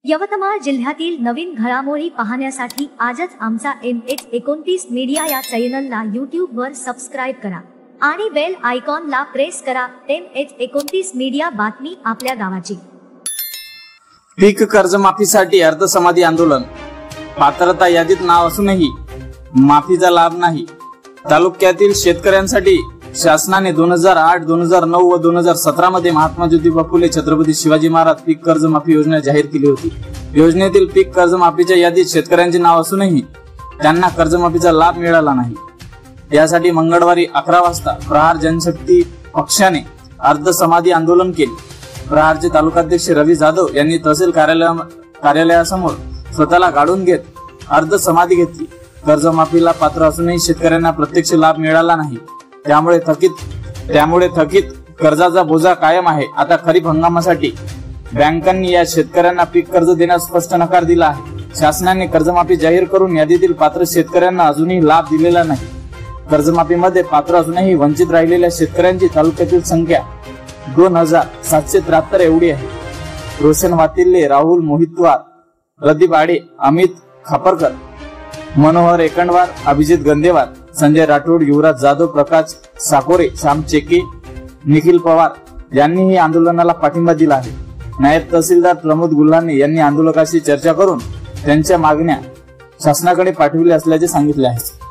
यवतमाळ जिल्ह्यातील नवीन घडामोडी पाहण्यासाठी आजच आमचा MH29 मीडिया या चॅनलला YouTube वर सबस्क्राइब करा आणि बेल आयकॉनला प्रेस करा। MH29 मीडिया, बातमी आपल्या गावाची। पीक कर्जमाफीसाठी अर्धसमाधी आंदोलन। पात्रता यादीत नाव असूनही माफीचा लाभ नाही। तालुक्यातील शेतकऱ्यांसाठी शासनाने 2008, 2009 व 2017 मध्ये महात्मा ज्योतिबा फुले छत्रपती शिवाजी महाराज पीक कर्जमाफी योजना जाहीर केली होती। योजनेतील पीक कर्जमाफीच्या यादीत शेतकऱ्यांचे नाव असूनही त्यांना कर्जमाफीचा लाभ मिळाला नाही। यासाठी मंगळवारी 11 वाजता प्रहार जनशक्ती पक्षाने अर्धसमाधी आंदोलन केले। प्रहारचे तालुकाध्यक्ष रवी जाधव यांनी तहसील कार्यालयासमोर स्वतःला गाडून घेत अर्धसमाधी घेतली। कर्जमाफीला पात्र असूनही शेतकऱ्यांना प्रत्यक्ष लाभ मिळाला नाही। त्यामुळे थकीत कर्जाचा बोजा कायम आहे। आता खरीप हंगामासाठी बँकांनी या शेतकऱ्यांना पीक कर्ज देण्यास स्पष्ट नकार दिला आहे। शासनाने कर्जमाफी जाहीर करून यादीतील पात्र शेतकऱ्यांना अजूनही लाभ दिलेला नाही। कर्जमाफीमध्ये पात्र असूनही वंचित राहिलेल्या शेतकऱ्यांची तालुक्यातील संख्या 2773 एवढी आहे। रोशन वातिल्ले, राहुल मोहितवार, प्रदीप आडे, अमित खापरकर, मनोहर एकंडवार, अभिजित गंदेवार, संजय राठोड, युवराज जाधव, प्रकाश साकोरे, श्याम चेके, निखिल पवार यांनीही आंदोलनाला पाठिंबा दिला आहे। नायब तहसीलदार प्रमोद गुल्हाने यांनी आंदोलकांशी चर्चा करून त्यांच्या मागण्या शासनाकडे पाठविल्या असल्याचे सांगितले आहे।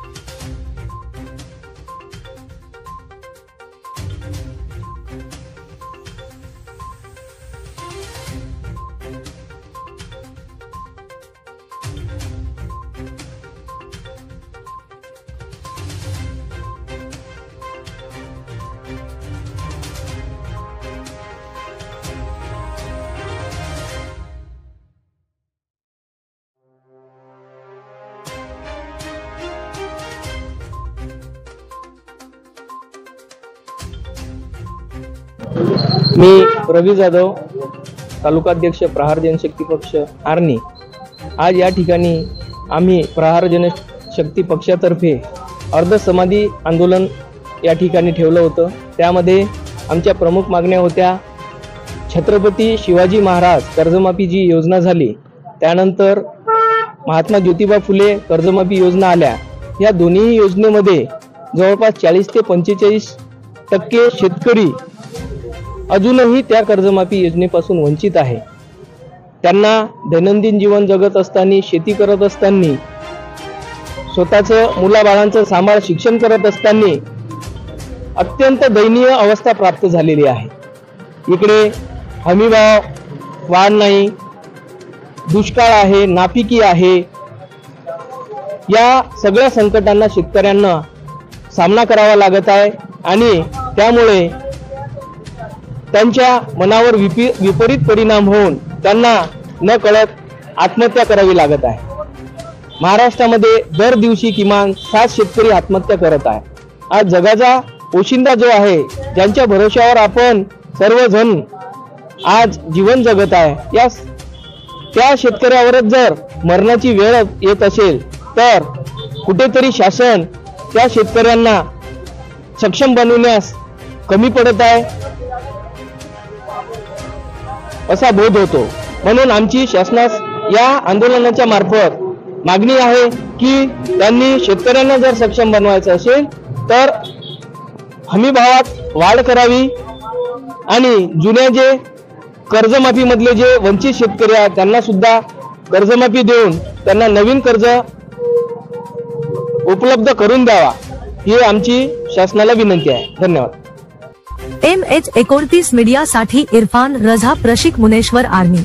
मी रवी जाधव, तालुकाध्यक्ष प्रहार जनशक्ती पक्ष आर्णी। आज या ठिकाणी आम्ही प्रहार जनशक्ती पक्षातर्फे अर्धसमाधी आंदोलन या ठिकाणी ठेवलं होतं। त्यामध्ये आमच्या प्रमुख मागण्या होत्या, छत्रपती शिवाजी महाराज कर्जमाफी जी योजना झाली त्यानंतर महात्मा ज्योतिबा फुले कर्जमाफी योजना आल्या। या दोन्ही योजनेमध्ये जवळपास 40 ते 45% शेतकरी अजूनही त्या कर्जमाफी योजनेपासून वंचित आहे। त्यांना दैनंदिन जीवन जगत असताना, शेती करत असताना, स्वतःचं मुलाबाळांचं सांभाळ शिक्षण करत असताना अत्यंत दयनीय अवस्था प्राप्त झालेली आहे। इकडे हमीभाव वाढ नाही, दुष्काळ आहे, नापिकी आहे। या सगळ्या संकटांना शेतकऱ्यांना सामना करावा लागत आहे आणि त्यामुळे त्यांच्या मनावर विपरीत परिणाम होऊन त्यांना न कळत आत्महत्या करावी लागत आहे। महाराष्ट्रामध्ये दर दिवशी किमान 7 शेतकरी आत्महत्या करत आहे। आज जगाचा पोशिंदा जो आहे, ज्यांच्या भरोश्यावर आपण सर्वजण आज जीवन जगत आहे, त्या शेतकऱ्यावरच जर मरणाची वेळ येत असेल तर कुठेतरी शासन त्या शेतकऱ्यांना सक्षम बनवण्यास कमी पडत आहे असा बोध होतो। म्हणून आमची शासनास या आंदोलनाच्या मार्फत मागणी आहे की त्यांनी शेतकऱ्यांना जर सक्षम बनवायचं असेल तर हमीभावात वाढ करावी आणि जुन्या जे कर्जमाफी मधले जे वंचित शेतकरी आहेत त्यांना सुद्धा कर्जमाफी देऊन त्यांना नवीन कर्ज उपलब्ध करून द्यावा, ही आमची शासनाला विनंती आहे। धन्यवाद। MH29 मीडिया साठी इरफान रझा, प्रशिक, मुनेश्वर, आर्मी।